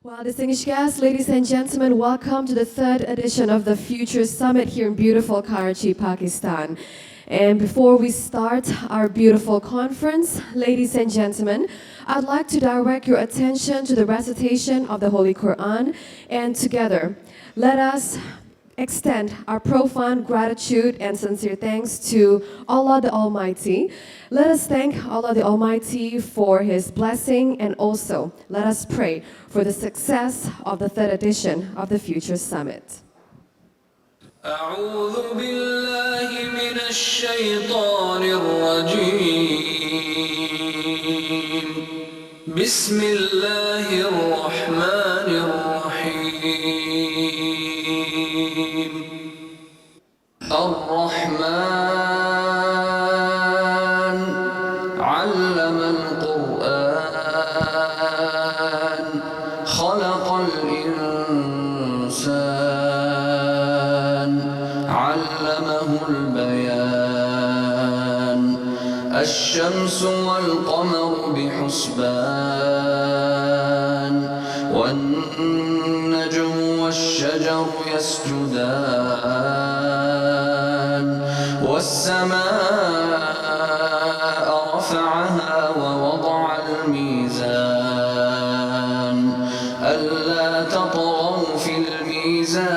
Well, distinguished guests, ladies and gentlemen, welcome to the third edition of the Future Summit here in beautiful Karachi, Pakistan. And before we start our beautiful conference, ladies and gentlemen, I'd like to direct your attention to the recitation of the Holy Quran, and together, let us extend our profound gratitude and sincere thanks to Allah the Almighty. Let us thank Allah the Almighty for His blessing, and also let us pray for the success of the third edition of the Future Summit. أعوذ بالله من الشيطان الرجيم بسم الله الرحمن الرحيم الرحمن علم القرآن خلق الإنسان علمه البيان الشمس والقمر بحسبان والنجم والشجر يسجدان والسماء رفعها ووضع الميزان ألا تطغوا في الميزان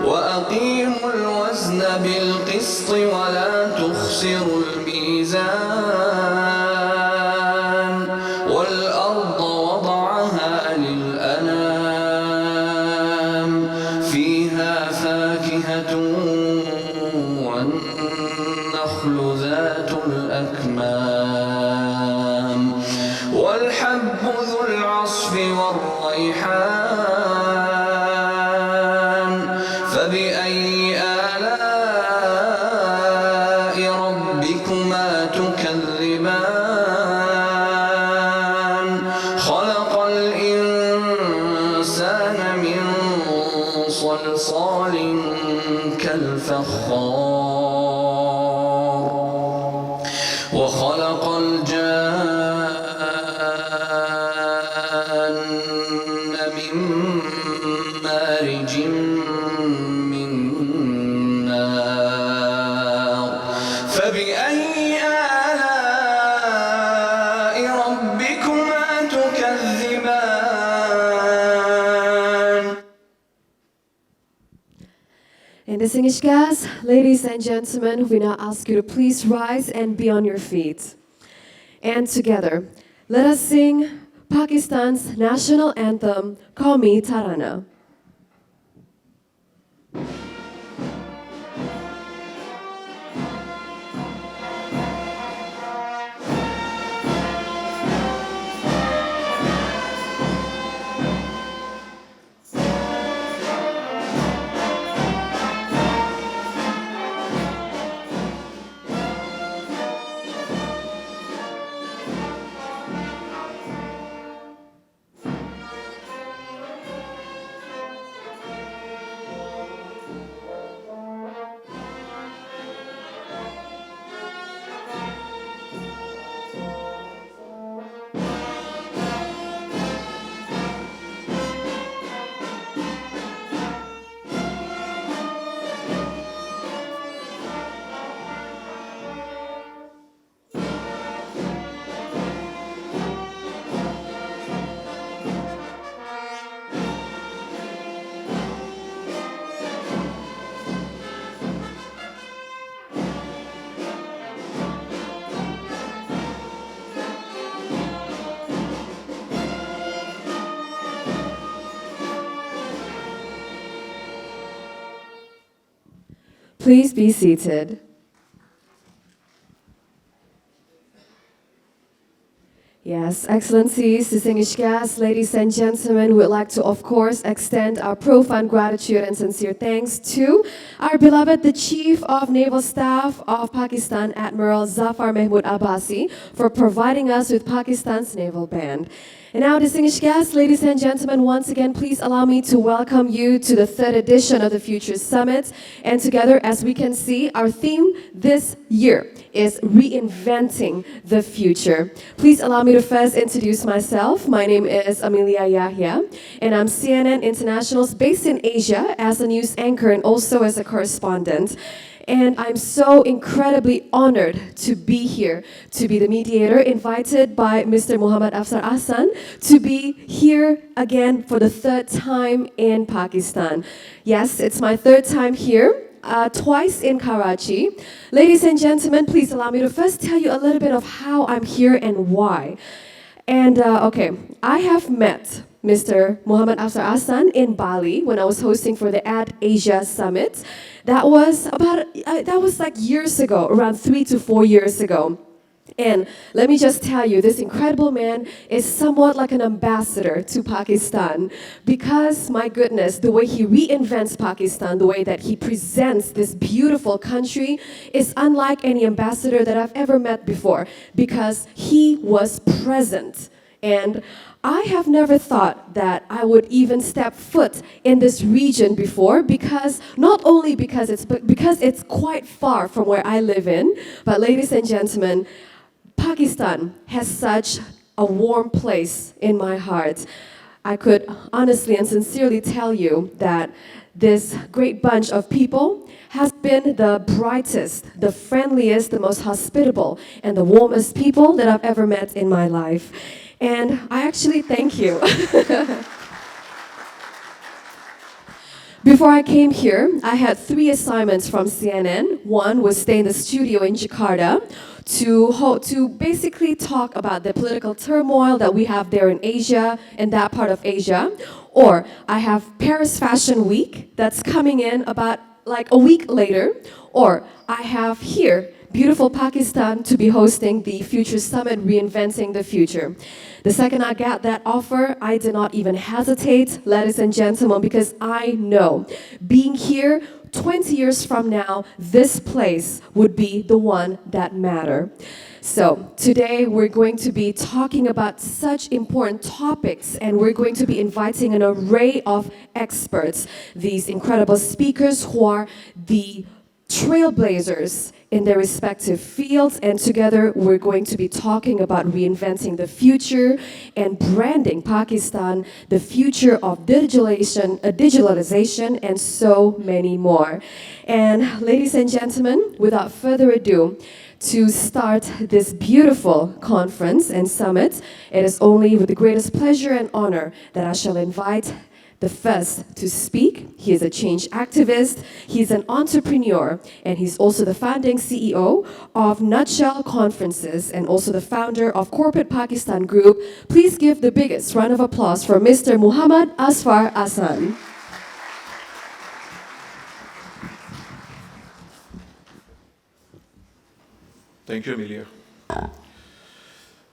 وأقيموا الوزن بالقسط ولا تخسروا الميزان والأرض وضعها للأنام فيها فاكهة والنخل ذات الأكمام والحب ذو العصف والريحان فبأي آلاء ربكما تكذبان خلق الإنسان من صلصال كالفخار وخلق الجان من مارج من نار فبأي آلاء ربكما تكذبان. And distinguished guests, ladies and gentlemen, we now ask you to please rise and be on your feet. And together, let us sing Pakistan's national anthem, Qawmi Tarana. Please be seated. Yes, Excellencies, distinguished guests, ladies and gentlemen, we'd like to, of course, extend our profound gratitude and sincere thanks to our beloved, the Chief of Naval Staff of Pakistan, Admiral Zafar Mahmood Abbasi, for providing us with Pakistan's naval band. And now, distinguished guests, ladies and gentlemen, once again, please allow me to welcome you to the third edition of the Future Summit. And together, as we can see, our theme this year is reinventing the future. Please allow me to first introduce myself. My name is Amelia Yahya, and I'm CNN International's based in Asia as a news anchor and also as a correspondent. And I'm so incredibly honored to be here, to be the mediator, invited by Mr. Muhammad Azfar Ahsan to be here again for the third time in Pakistan. Yes, it's my third time here. Twice in Karachi. Ladies and gentlemen, please allow me to first tell you a little bit of how I'm here and why. And okay, I have met Mr. Muhammad Azfar Ahsan in Bali when I was hosting for the Ad Asia Summit. That was like years ago, around 3 to 4 years ago. And let me just tell you, this incredible man is somewhat like an ambassador to Pakistan because, my goodness, the way he reinvents Pakistan, the way that he presents this beautiful country is unlike any ambassador that I've ever met before because he was present. And I have never thought that I would even step foot in this region before because, not only because it's quite far from where I live in, but ladies and gentlemen, Pakistan has such a warm place in my heart. I could honestly and sincerely tell you that this great bunch of people has been the brightest, the friendliest, the most hospitable, and the warmest people that I've ever met in my life. And I actually thank you. Before I came here, I had 3 assignments from CNN. One was stay in the studio in Jakarta to basically talk about the political turmoil that we have there in Asia, in that part of Asia. Or I have Paris Fashion Week that's coming in about like a week later. Or I have here beautiful Pakistan to be hosting the Future Summit, Reinventing the Future. The second I got that offer, I did not even hesitate, ladies and gentlemen, because I know being here 20 years from now, this place would be the one that matter. So today we're going to be talking about such important topics, and we're going to be inviting an array of experts, these incredible speakers who are the trailblazers in their respective fields, and together we're going to be talking about reinventing the future and branding Pakistan, the future of digitalization, and so many more. And ladies and gentlemen, without further ado, to start this beautiful conference and summit, it is only with the greatest pleasure and honor that I shall invite the first to speak. He is a change activist, he's an entrepreneur, and he's also the founding CEO of Nutshell Conferences and also the founder of Corporate Pakistan Group. Please give the biggest round of applause for Mr. Muhammad Azfar Ahsan. Thank you, Amelia.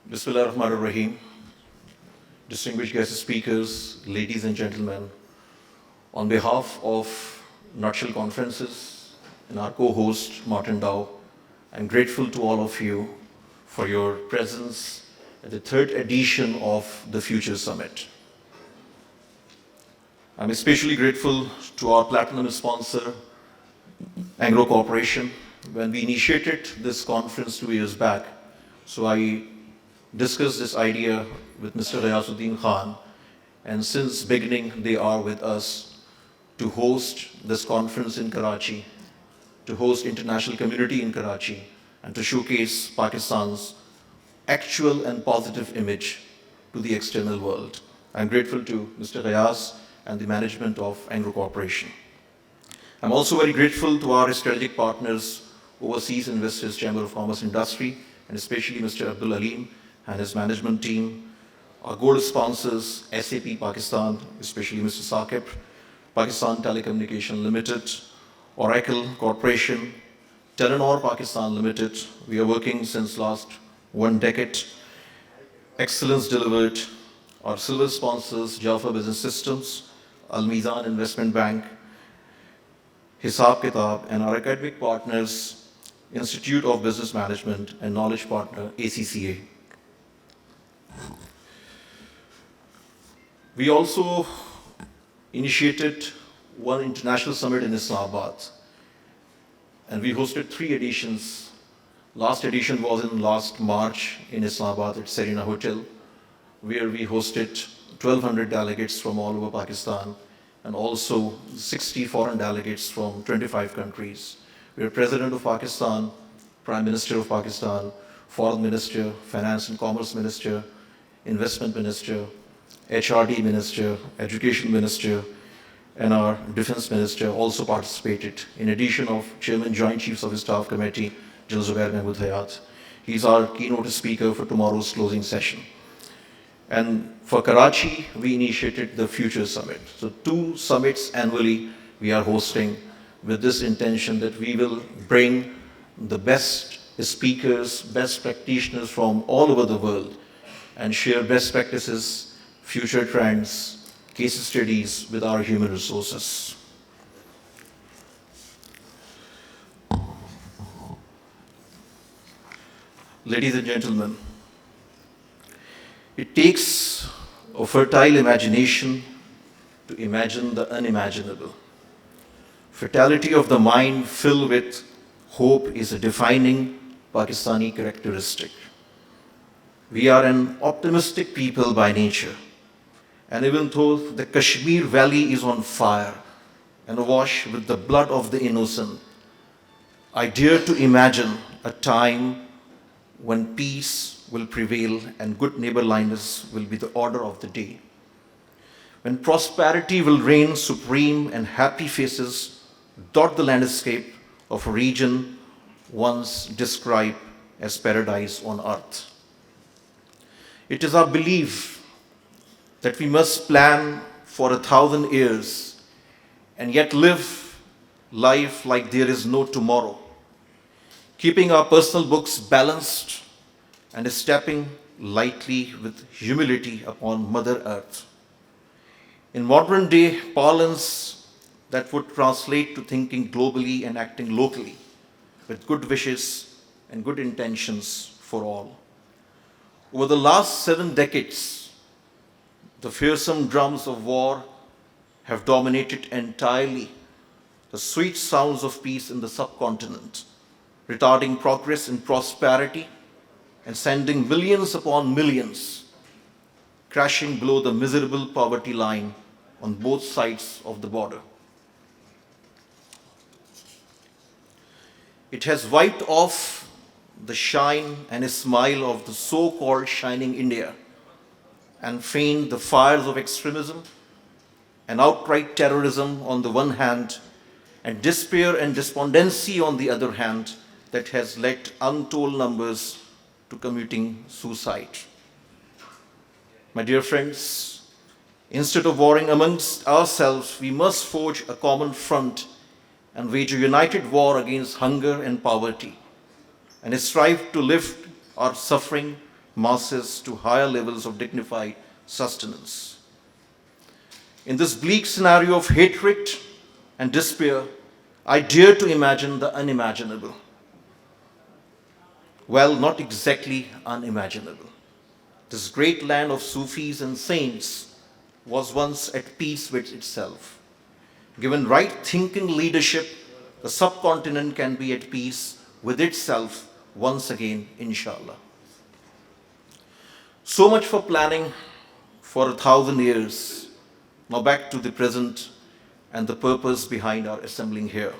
Bismillah ar-Rahman ar-Rahim. Distinguished guest speakers, ladies and gentlemen, on behalf of Nutshell Conferences and our co-host, Martin Dow, I'm grateful to all of you for your presence at the third edition of the Future Summit. I'm especially grateful to our platinum sponsor, Anglo Corporation. When we initiated this conference 2 years back, so I discussed this idea with Mr. Riyasuddin Khan, and since beginning they are with us to host this conference in Karachi, to host international community in Karachi, and to showcase Pakistan's actual and positive image to the external world. I'm grateful to Mr. Riyaz and the management of Anglo Corporation. I'm also very grateful to our strategic partners, Overseas Investors Chamber of Commerce Industry, and especially Mr. Abdul Alim and his management team, our gold sponsors, SAP Pakistan, especially Mr. Saqib, Pakistan Telecommunication Limited, Oracle Corporation, Telenor Pakistan Limited. We are working since last 1 decade. Excellence delivered. Our silver sponsors, Jaffa Business Systems, Al Mizan Investment Bank, Hisab Kitab, and our academic partners, Institute of Business Management and Knowledge Partner, ACCA. We also initiated one international summit in Islamabad, and we hosted 3 editions. Last edition was in last March in Islamabad at Serena Hotel, where we hosted 1,200 delegates from all over Pakistan and also 60 foreign delegates from 25 countries. We are President of Pakistan, Prime Minister of Pakistan, Foreign Minister, Finance and Commerce Minister, Investment Minister, HRD Minister, Education Minister, and our Defense Minister also participated, in addition of Chairman Joint Chiefs of Staff Committee, General Zubair Mahmood Hayat. He's our keynote speaker for tomorrow's closing session. And for Karachi, we initiated the Future Summit. So 2 summits annually we are hosting with this intention that we will bring the best speakers, best practitioners from all over the world and share best practices, future trends, case studies with our human resources. Ladies and gentlemen, it takes a fertile imagination to imagine the unimaginable. Fertility of the mind filled with hope is a defining Pakistani characteristic. We are an optimistic people by nature. And even though the Kashmir Valley is on fire and awash with the blood of the innocent, I dare to imagine a time when peace will prevail and good neighborliness will be the order of the day. When prosperity will reign supreme and happy faces dot the landscape of a region once described as paradise on earth. It is our belief that we must plan for 1,000 years and yet live life like there is no tomorrow, keeping our personal books balanced and stepping lightly with humility upon Mother Earth. In modern day parlance, that would translate to thinking globally and acting locally with good wishes and good intentions for all. Over the last 7 decades, the fearsome drums of war have dominated entirely the sweet sounds of peace in the subcontinent, retarding progress and prosperity and sending millions upon millions crashing below the miserable poverty line on both sides of the border. It has wiped off the shine and smile of the so-called shining India and fanned the fires of extremism and outright terrorism on the one hand and despair and despondency on the other hand that has led untold numbers to committing suicide. My dear friends, instead of warring amongst ourselves, we must forge a common front and wage a united war against hunger and poverty, and strive to lift our suffering masses to higher levels of dignified sustenance. In this bleak scenario of hatred and despair, I dare to imagine the unimaginable. Well, not exactly unimaginable. This great land of Sufis and saints was once at peace with itself. Given right thinking leadership, the subcontinent can be at peace with itself once again, inshallah. So much for planning for 1,000 years. Now back to the present and the purpose behind our assembling here.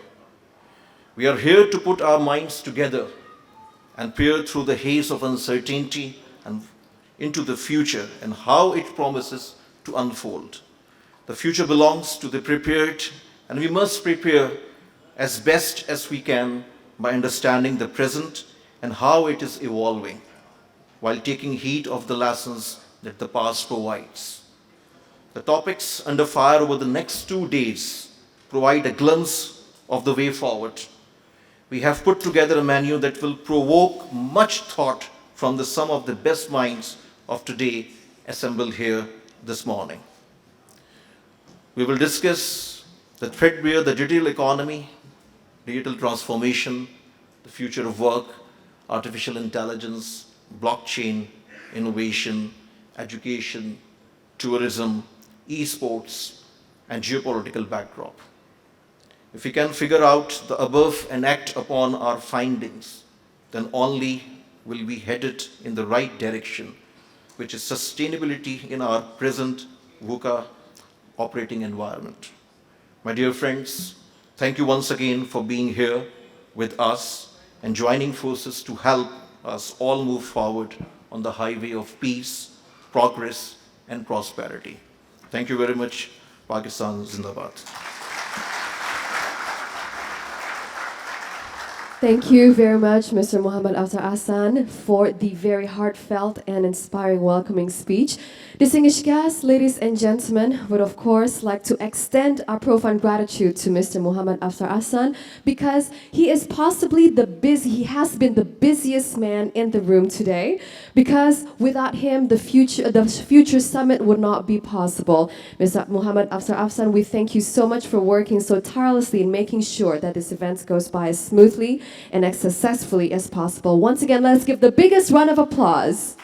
We are here to put our minds together and peer through the haze of uncertainty and into the future and how it promises to unfold. The future belongs to the prepared, and we must prepare as best as we can by understanding the present and how it is evolving, while taking heed of the lessons that the past provides. The topics under fire over the next 2 days provide a glimpse of the way forward. We have put together a menu that will provoke much thought from the some of the best minds of today assembled here this morning. We will discuss the threadbare, the digital economy, digital transformation, the future of work, artificial intelligence, blockchain, innovation, education, tourism, esports, and geopolitical backdrop. If we can figure out the above and act upon our findings, then only will we headed in the right direction, which is sustainability in our present VUCA operating environment. My dear friends, thank you once again for being here with us and joining forces to help us all move forward on the highway of peace, progress, and prosperity. Thank you very much. Pakistan Zindabad. Thank you very much, Mr. Muhammad Afzar Ahsan, for the very heartfelt and inspiring welcoming speech. Distinguished guests, ladies and gentlemen, would of course like to extend our profound gratitude to Mr. Muhammad Afzar Ahsan because he has been the busiest man in the room today. Because without him, the future summit would not be possible. Mr. Muhammad Afzar Ahsan, we thank you so much for working so tirelessly in making sure that this event goes by as smoothly and as successfully as possible. Once again, let's give the biggest round of applause.